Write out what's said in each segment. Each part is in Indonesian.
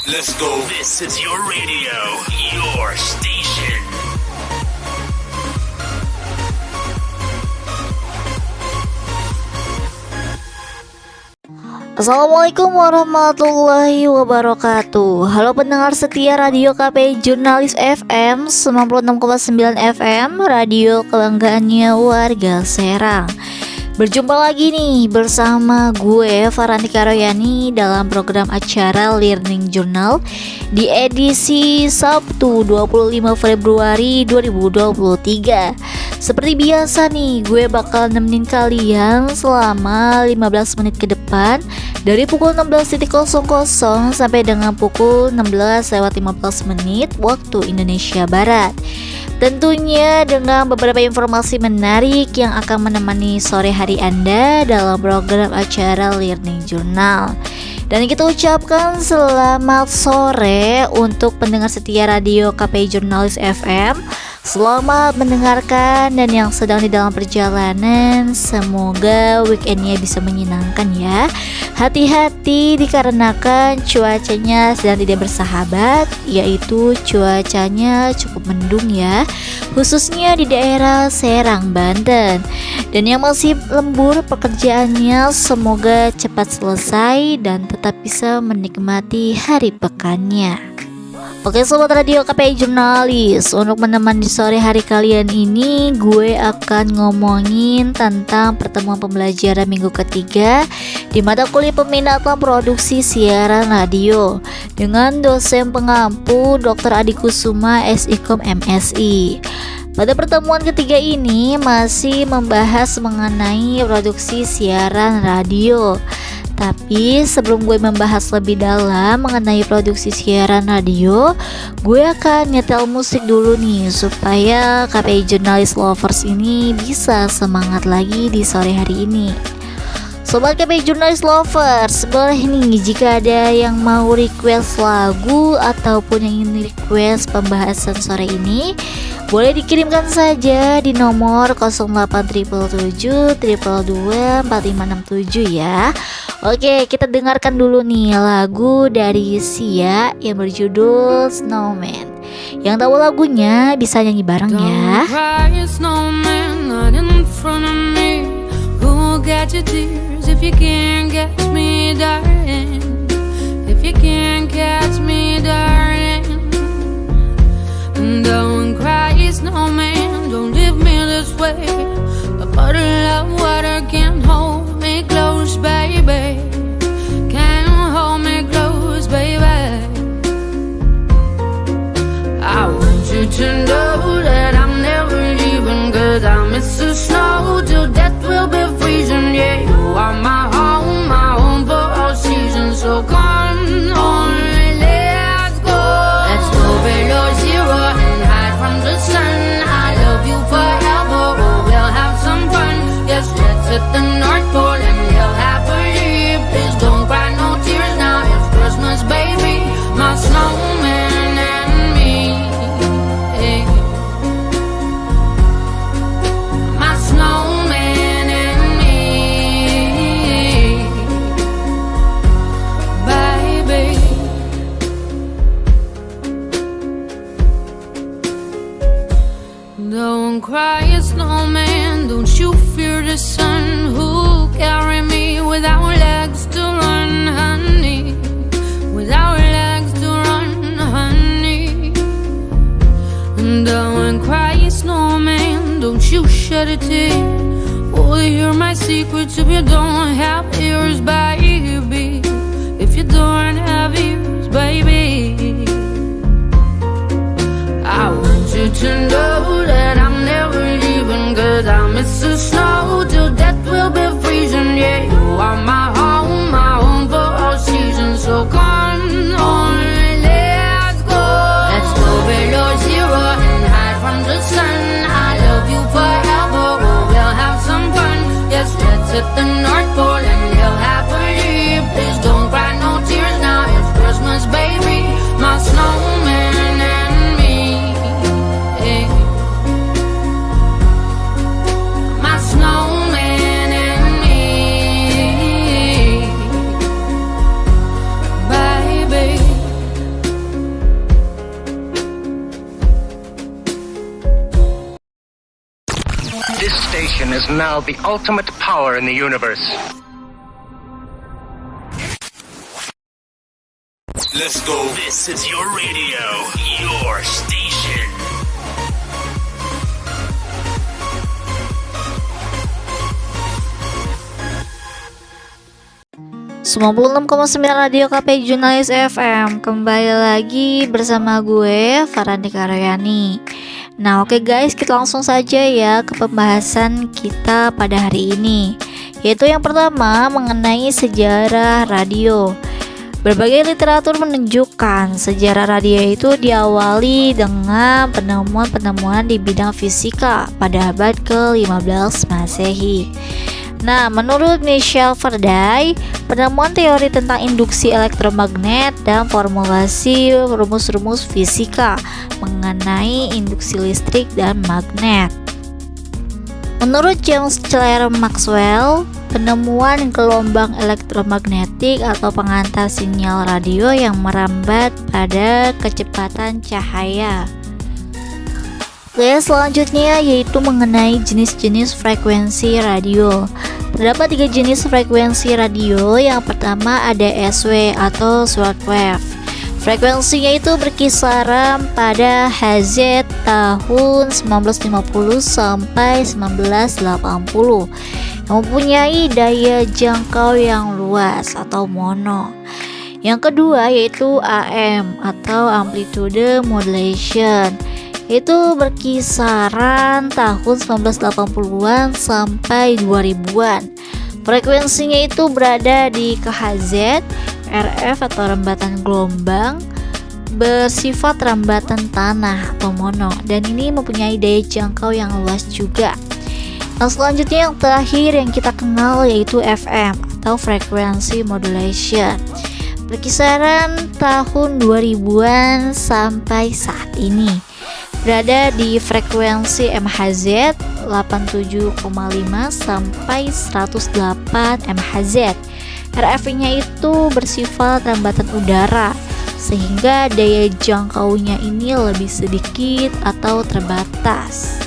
Let's go. This is your radio, your station. Assalamualaikum warahmatullahi wabarakatuh. Halo pendengar setia Radio KPI Jurnalis FM 96,9 FM, radio kebanggaannya warga Serang. Berjumpa lagi nih bersama gue Faranika Royani dalam program acara Learning Journal di edisi Sabtu 25 Februari 2023. Seperti biasa nih, gue bakal nemenin kalian selama 15 menit ke depan dari pukul 16.00 sampai dengan pukul 16:15 waktu Indonesia Barat. Tentunya dengan beberapa informasi menarik yang akan menemani sore hari Anda dalam program acara Learning Journal. Dan kita ucapkan selamat sore untuk pendengar setia radio KPI Jurnalis FM. Selamat mendengarkan, dan yang sedang di dalam perjalanan semoga weekendnya bisa menyenangkan ya. Hati-hati dikarenakan cuacanya sedang tidak bersahabat, yaitu cuacanya cukup mendung ya, khususnya di daerah Serang, Banten. Dan yang masih lembur pekerjaannya semoga cepat selesai dan tetap bisa menikmati hari pekannya. Oke sobat radio KPI Jurnalis, untuk menemani sore hari kalian ini gue akan ngomongin tentang pertemuan pembelajaran minggu ketiga di mata kuliah peminatan produksi siaran radio dengan dosen pengampu Dr. Adi Kusuma SIKOM MSI. Pada pertemuan ketiga ini masih membahas mengenai produksi siaran radio. Tapi sebelum gue membahas lebih dalam mengenai produksi siaran radio, gue akan nyetel musik dulu nih supaya KPI Jurnalis Lovers ini bisa semangat lagi di sore hari ini. Sobat KPI Jurnalis Lovers, boleh nih jika ada yang mau request lagu ataupun yang ingin request pembahasan sore ini, boleh dikirimkan saja di nomor 0877 222 4567 ya. Oke, kita dengarkan dulu nih lagu dari Sia yang berjudul Snowman. Yang tahu lagunya bisa nyanyi bareng ya. Don't cry, snowman, not in front of me. Who will get your tears if you can't catch me, darling? If you can't catch me, darling. Don't cry, snowman, don't leave me this way. A bottle of water can't hold me close, baby. Can't hold me close, baby. I want you to know that I'm never leaving, 'cause I miss the snow till death will be freezing. Yeah, you are my home for all seasons. So come on, let's go. Let's go below zero and hide from the sun. I love you forever, oh, we'll have some fun. Yes, let's hit the North Pole and live happily. Please don't cry, no tears now, it's Christmas, baby. My snowman and me, hey. My snowman and me, baby. Don't cry, snowman, don't you fear the sun. Who'll carry me without legs to run, honey? Without legs to run, honey. Don't cry, snowman, don't you shed a tear. Oh, hear my secrets if you don't have ears, baby. If you don't have ears, baby. I want you to know that I'm never leaving, 'cause I miss the snow till death will be freezing. Yeah, you are my home for all seasons. So come on, let's go. Let's go below zero and hide from the sun. I love you forever, oh, we'll have some fun. Yes, let's hit the North Pole and live happily. Please don't cry, no tears now, it's Christmas, baby. My snowman and me, hey. My snowman and me, baby. now the ultimate power in the universe. Let's go. This is your radio, your station. ...96,9 Radio KP Jurnalis FM. Kembali lagi bersama gue Farhantika Royani. Nah oke guys, kita langsung saja ya ke pembahasan kita pada hari ini, yaitu yang pertama mengenai sejarah radio. Berbagai literatur menunjukkan sejarah radio itu diawali dengan penemuan-penemuan di bidang fisika pada abad ke-15 Masehi. Nah, menurut Michel Faraday, penemuan teori tentang induksi elektromagnet dan formulasi rumus-rumus fisika mengenai induksi listrik dan magnet. Menurut James Clerk Maxwell, penemuan gelombang elektromagnetik atau pengantar sinyal radio yang merambat pada kecepatan cahaya. Selanjutnya yaitu mengenai jenis-jenis frekuensi radio. Terdapat 3 jenis frekuensi radio. Yang pertama ada SW atau shortwave. Frekuensinya itu berkisaran pada Hz tahun 1950 sampai 1980, yang mempunyai daya jangkau yang luas atau mono. Yang kedua yaitu AM atau amplitude modulation, itu berkisaran tahun 1980-an sampai 2000-an. Frekuensinya itu berada di KHZ. RF atau rambatan gelombang bersifat rambatan tanah atau mono, dan ini mempunyai daya jangkau yang luas juga. Nah selanjutnya yang terakhir yang kita kenal yaitu FM atau frequency modulation, berkisaran tahun 2000-an sampai saat ini, berada di frekuensi MHz 87,5 sampai 108 MHz. RF-nya itu bersifat rambatan udara, sehingga daya jangkaunya ini lebih sedikit atau terbatas.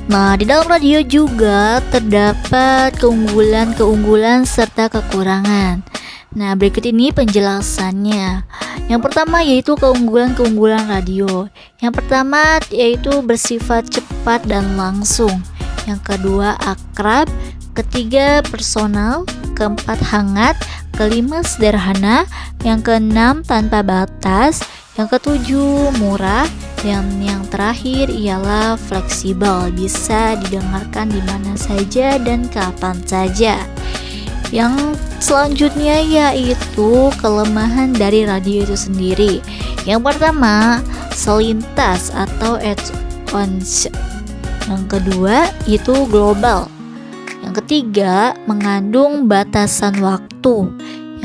Nah, di dalam radio juga terdapat keunggulan-keunggulan serta kekurangan. Nah, berikut ini penjelasannya. Yang pertama yaitu keunggulan-keunggulan radio. Yang pertama yaitu bersifat cepat dan langsung. Yang kedua akrab. Ketiga personal. Keempat hangat. Kelima sederhana. Yang keenam tanpa batas. Yang ketujuh murah. Dan yang terakhir ialah fleksibel, bisa didengarkan di mana saja dan kapan saja. Yang selanjutnya yaitu kelemahan dari radio itu sendiri. Yang pertama, selintas atau edge-on. Yang kedua, itu global. Yang ketiga, mengandung batasan waktu.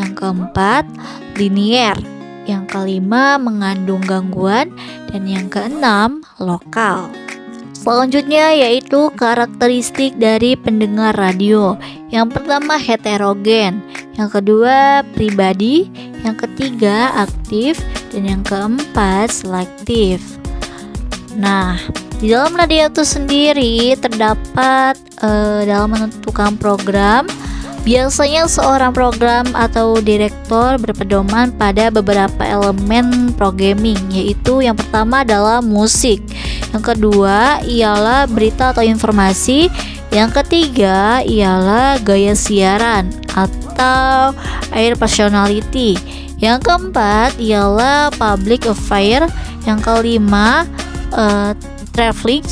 Yang keempat, linear. Yang kelima, mengandung gangguan. Dan yang keenam, lokal. Selanjutnya yaitu karakteristik dari pendengar radio. Yang pertama heterogen, yang kedua pribadi, yang ketiga aktif, dan yang keempat selektif. Nah, di dalam radio itu sendiri terdapat dalam menentukan program, biasanya seorang program atau direktur berpedoman pada beberapa elemen programming, yaitu yang pertama adalah musik, yang kedua ialah berita atau informasi, yang ketiga ialah gaya siaran atau air personality, yang keempat ialah public affair, yang kelima traffic,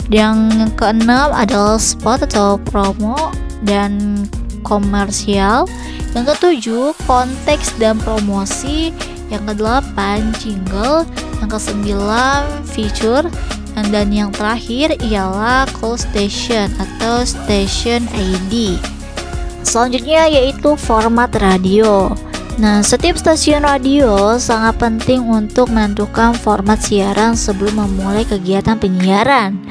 yang keenam adalah spot atau promo dan komersial, yang ketujuh konteks dan promosi, yang kedelapan jingle, yang kesembilan feature, dan yang terakhir ialah call station atau station ID. Selanjutnya yaitu format radio. Nah, setiap stasiun radio sangat penting untuk menentukan format siaran sebelum memulai kegiatan penyiaran.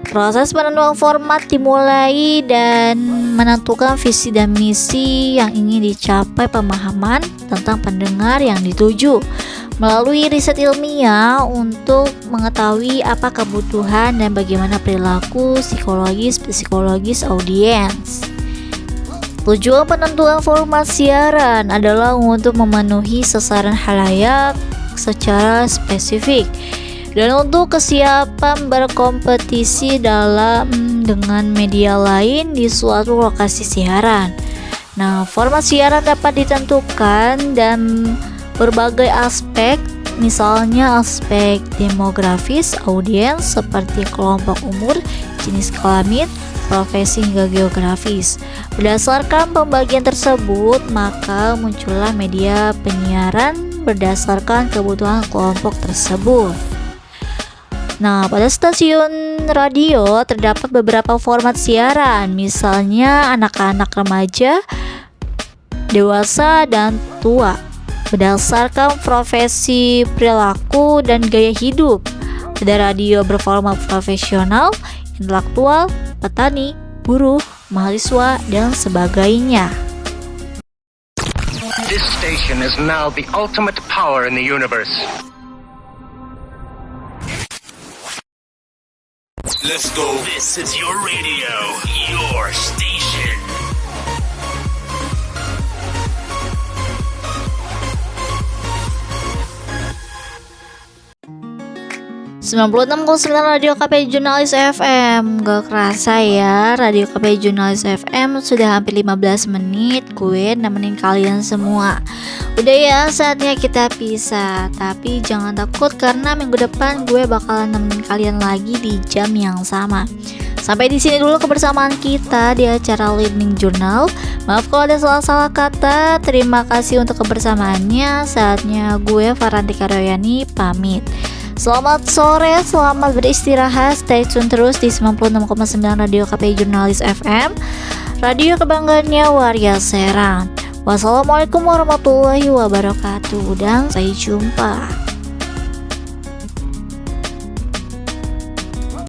Proses penentuan format dimulai dan menentukan visi dan misi yang ingin dicapai, pemahaman tentang pendengar yang dituju. melalui riset ilmiah untuk mengetahui apa kebutuhan dan bagaimana perilaku psikologis audiens. Tujuan penentuan format siaran adalah untuk memenuhi sasaran khalayak secara spesifik dan untuk kesiapan berkompetisi dengan media lain di suatu lokasi siaran. Nah, format siaran dapat ditentukan dan berbagai aspek, misalnya aspek demografis audiens seperti kelompok umur, jenis kelamin, profesi hingga geografis. Berdasarkan pembagian tersebut, maka muncullah media penyiaran berdasarkan kebutuhan kelompok tersebut. Nah, pada stasiun radio terdapat beberapa format siaran, misalnya anak-anak, remaja, dewasa, dan tua. Berdasarkan profesi, perilaku, dan gaya hidup. Ada radio berformat profesional, intelektual, petani, buruh, mahasiswa, dan sebagainya. This station is now the ultimate power in the universe. Let's go. This is your radio, your station. 96,9 Radio KP Jurnalis FM. Gak kerasa ya, Radio KP Jurnalis FM sudah hampir 15 menit gue nemenin kalian semua. Udah ya, saatnya kita pisah. Tapi jangan takut karena minggu depan gue bakalan nemenin kalian lagi di jam yang sama. Sampai di sini dulu kebersamaan kita di acara Leading Journal. Maaf kalau ada salah-salah kata. Terima kasih untuk kebersamaannya. Saatnya gue Farantika Royani pamit. Selamat sore, selamat beristirahat. Stay tune terus di 96,9 Radio KP Jurnalis FM, radio kebanggaannya warga Serang. Wassalamualaikum warahmatullahi wabarakatuh dan sampai jumpa.